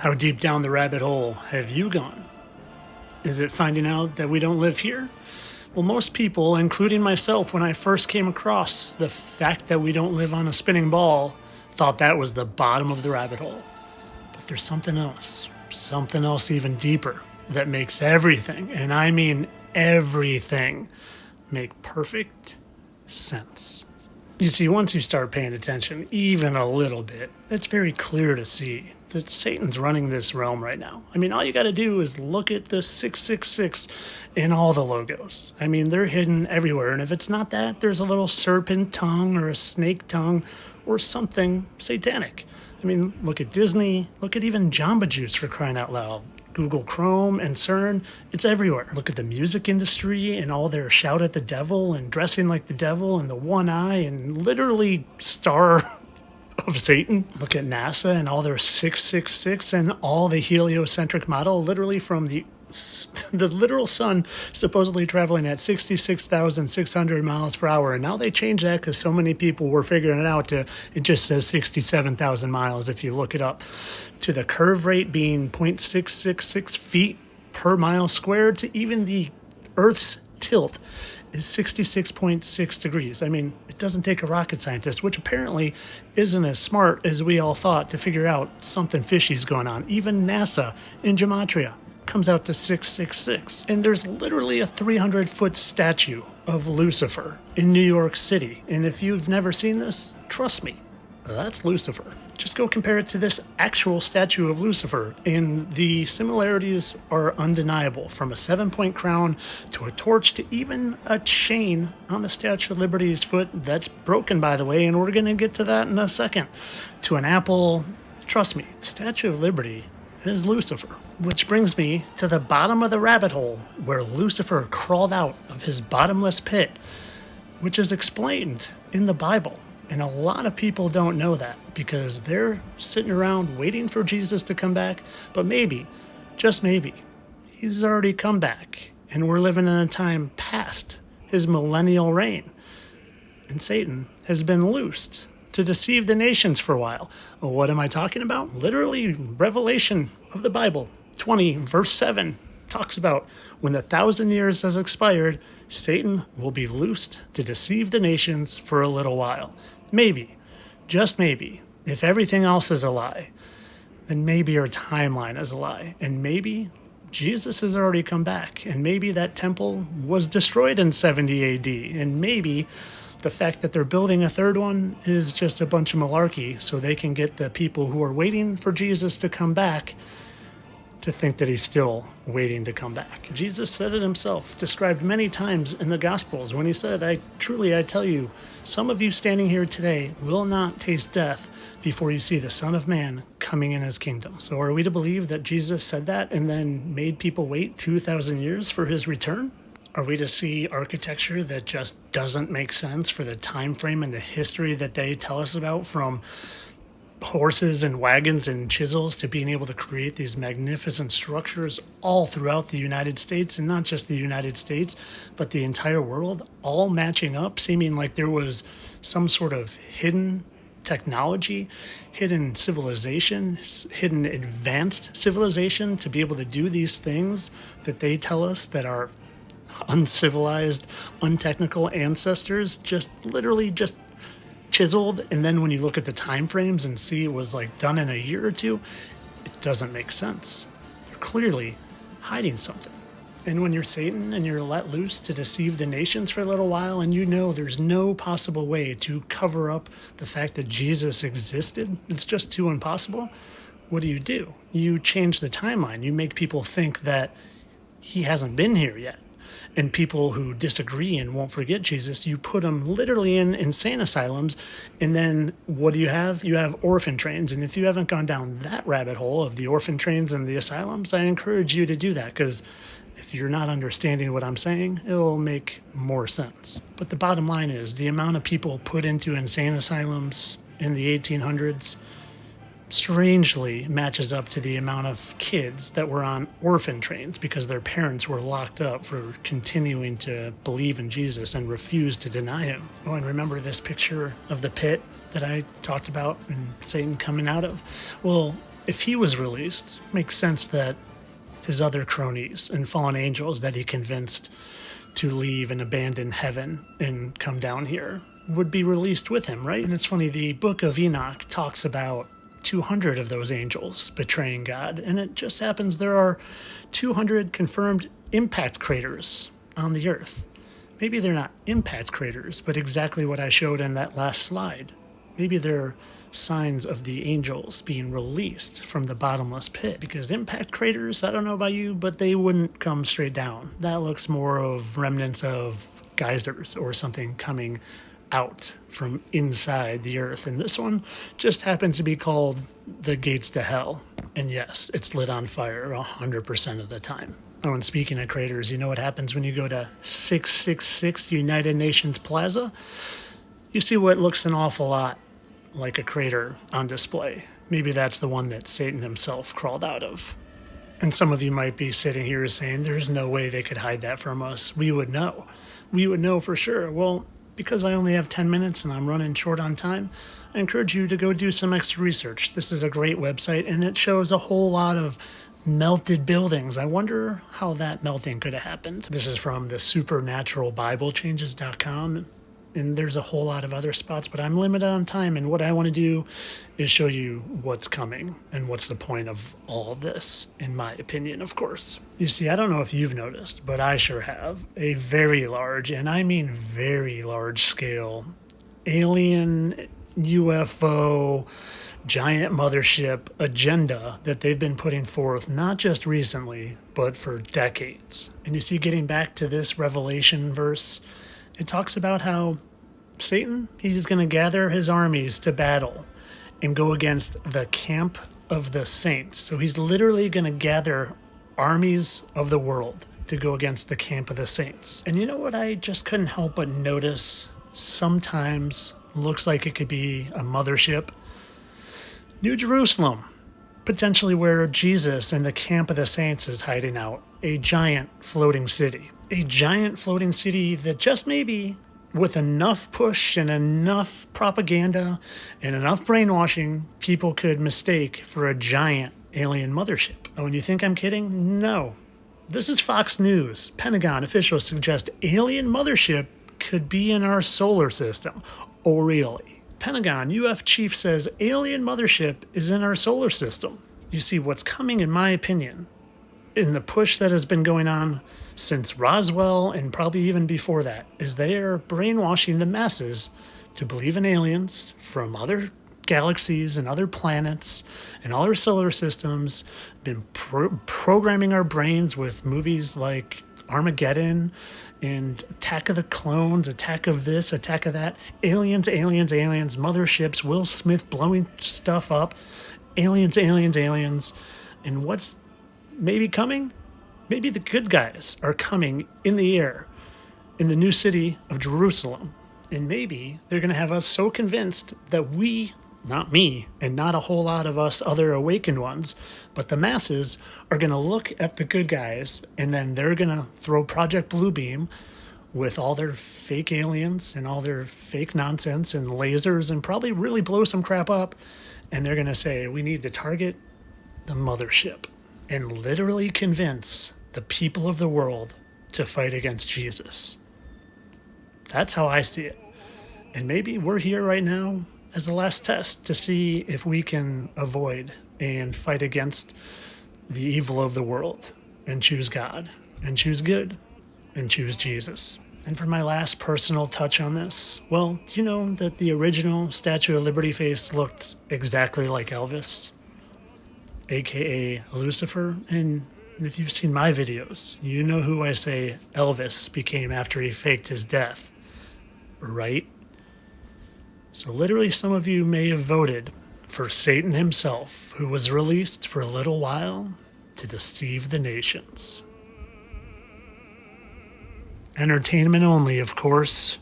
How deep down the rabbit hole have you gone? Is it finding out that we don't live here? Well, most people, including myself, when I first came across the fact that we don't live on a spinning ball, thought that was the bottom of the rabbit hole. But there's something else even deeper that makes everything, and I mean everything, make perfect sense. You see, once you start paying attention, even a little bit, it's very clear to see that Satan's running this realm right now. I mean, all you got to do is look at the 666 in all the logos. I mean, they're hidden everywhere. And if it's not that, there's a little serpent tongue or a snake tongue or something satanic. I mean, look at Disney. Look at even Jamba Juice, for crying out loud. Google Chrome and CERN, it's everywhere. Look at the music industry and all their shout at the devil and dressing like the devil and the one eye and literally star of Satan. Look at NASA and all their 666 and all the heliocentric model, literally from the literal sun supposedly traveling at 66,600 miles per hour. And now they changed that because so many people were figuring it out to, it just says 67,000 miles if you look it up, to the curve rate being 0.666 feet per mile squared, to even the Earth's tilt is 66.6 degrees. I mean, it doesn't take a rocket scientist, which apparently isn't as smart as we all thought, to figure out something fishy is going on. Even NASA in Gematria comes out to 666. And there's literally a 300-foot statue of Lucifer in New York City. And if you've never seen this, trust me, that's Lucifer. Just go compare it to this actual statue of Lucifer, and the similarities are undeniable, from a 7-point crown to a torch to even a chain on the Statue of Liberty's foot that's broken, by the way, and we're going to get to that in a second, to an apple. Trust me, the Statue of Liberty is Lucifer. Which brings me to the bottom of the rabbit hole, where Lucifer crawled out of his bottomless pit, which is explained in the Bible. And a lot of people don't know that because they're sitting around waiting for Jesus to come back. But maybe, just maybe, he's already come back and we're living in a time past his millennial reign. And Satan has been loosed to deceive the nations for a while. Well, what am I talking about? Literally, Revelation of the Bible, 20, verse 7, talks about when the 1,000 years has expired, Satan will be loosed to deceive the nations for a little while. Maybe, just maybe, if everything else is a lie, then maybe our timeline is a lie. And maybe Jesus has already come back. And maybe that temple was destroyed in 70 AD. And maybe the fact that they're building a third one is just a bunch of malarkey so they can get the people who are waiting for Jesus to come back to think that he's still waiting to come back. Jesus said it himself, described many times in the Gospels, when he said, I tell you, some of you standing here today will not taste death before you see the Son of Man coming in his kingdom. So are we to believe that Jesus said that and then made people wait 2,000 years for his return? Are we to see architecture that just doesn't make sense for the time frame and the history that they tell us about, from horses and wagons and chisels to being able to create these magnificent structures all throughout the United States, and not just the United States, but the entire world, all matching up, seeming like there was some sort of hidden technology, hidden civilization, hidden advanced civilization to be able to do these things that they tell us that our uncivilized, untechnical ancestors just literally just chiseled. And then when you look at the time frames and see it was like done in a year or two, it doesn't make sense. They're clearly hiding something. And when you're Satan and you're let loose to deceive the nations for a little while, and you know there's no possible way to cover up the fact that Jesus existed, it's just too impossible, what do? You change the timeline. You make people think that he hasn't been here yet. And people who disagree and won't forget Jesus, you put them literally in insane asylums. And then what do you have? You have orphan trains. And if you haven't gone down that rabbit hole of the orphan trains and the asylums, I encourage you to do that, because if you're not understanding what I'm saying, it'll make more sense. But the bottom line is the amount of people put into insane asylums in the 1800s strangely matches up to the amount of kids that were on orphan trains because their parents were locked up for continuing to believe in Jesus and refused to deny him. Oh, and remember this picture of the pit that I talked about and Satan coming out of? Well, If he was released, it makes sense that his other cronies and fallen angels that he convinced to leave and abandon heaven and come down here would be released with him, right? And it's funny, the book of Enoch talks about 200 of those angels betraying God, and it just happens there are 200 confirmed impact craters on the earth. Maybe they're not impact craters, but exactly what I showed in that last slide. Maybe they're signs of the angels being released from the bottomless pit, because impact craters, I don't know about you, but they wouldn't come straight down. That looks more of remnants of geysers or something coming out from inside the earth, and this one just happens to be called the gates to hell, and yes, it's lit on fire 100% of the time. Oh, and speaking of craters, you know what happens when you go to 666 United Nations Plaza? You see what looks an awful lot like a crater on display. Maybe that's the one that Satan himself crawled out of. And some of you might be sitting here saying, there's no way they could hide that from us. We would know. We would know for sure. Well, because I only have 10 minutes and I'm running short on time, I encourage you to go do some extra research. This is a great website, and it shows a whole lot of melted buildings. I wonder how that melting could have happened. This is from the supernaturalbiblechanges.com. And there's a whole lot of other spots, but I'm limited on time, and what I want to do is show you what's coming and what's the point of all of this, in my opinion, of course. You see, I don't know if you've noticed, but I sure have, a very large, and I mean very large scale, alien, UFO, giant mothership agenda that they've been putting forth, not just recently, but for decades. And you see, getting back to this Revelation verse, it talks about how Satan, he's going to gather his armies to battle and go against the camp of the saints. So he's literally going to gather armies of the world to go against the camp of the saints. And you know what I just couldn't help but notice? Sometimes looks like it could be a mothership. New Jerusalem, potentially where Jesus and the camp of the saints is hiding out. A giant floating city. A giant floating city that just maybe, with enough push and enough propaganda and enough brainwashing, people could mistake for a giant alien mothership. And when you think I'm kidding, no. This is Fox News. Pentagon officials suggest alien mothership could be in our solar system. Oh, really? Pentagon UF chief says alien mothership is in our solar system. You see, what's coming, in my opinion, in the push that has been going on since Roswell and probably even before that, is they are brainwashing the masses to believe in aliens from other galaxies and other planets and other solar systems, been programming our brains with movies like Armageddon and Attack of the Clones, Attack of this, Attack of that, aliens, aliens, aliens, motherships, Will Smith blowing stuff up, aliens, aliens, aliens. And what's maybe coming? Maybe the good guys are coming in the air in the new city of Jerusalem. And maybe they're going to have us so convinced that we, not me, and not a whole lot of us other awakened ones, but the masses are going to look at the good guys, and then they're going to throw Project Bluebeam with all their fake aliens and all their fake nonsense and lasers and probably really blow some crap up. And they're going to say, we need to target the mothership and literally convince the people of the world to fight against Jesus. That's how I see it. And maybe we're here right now as a last test to see if we can avoid and fight against the evil of the world and choose God and choose good and choose Jesus. And for my last personal touch on this, well, do you know that the original Statue of Liberty face looked exactly like Elvis, aka Lucifer? And if you've seen my videos, you know who I say Elvis became after he faked his death, right? So literally some of you may have voted for Satan himself, who was released for a little while to deceive the nations. Entertainment only, of course.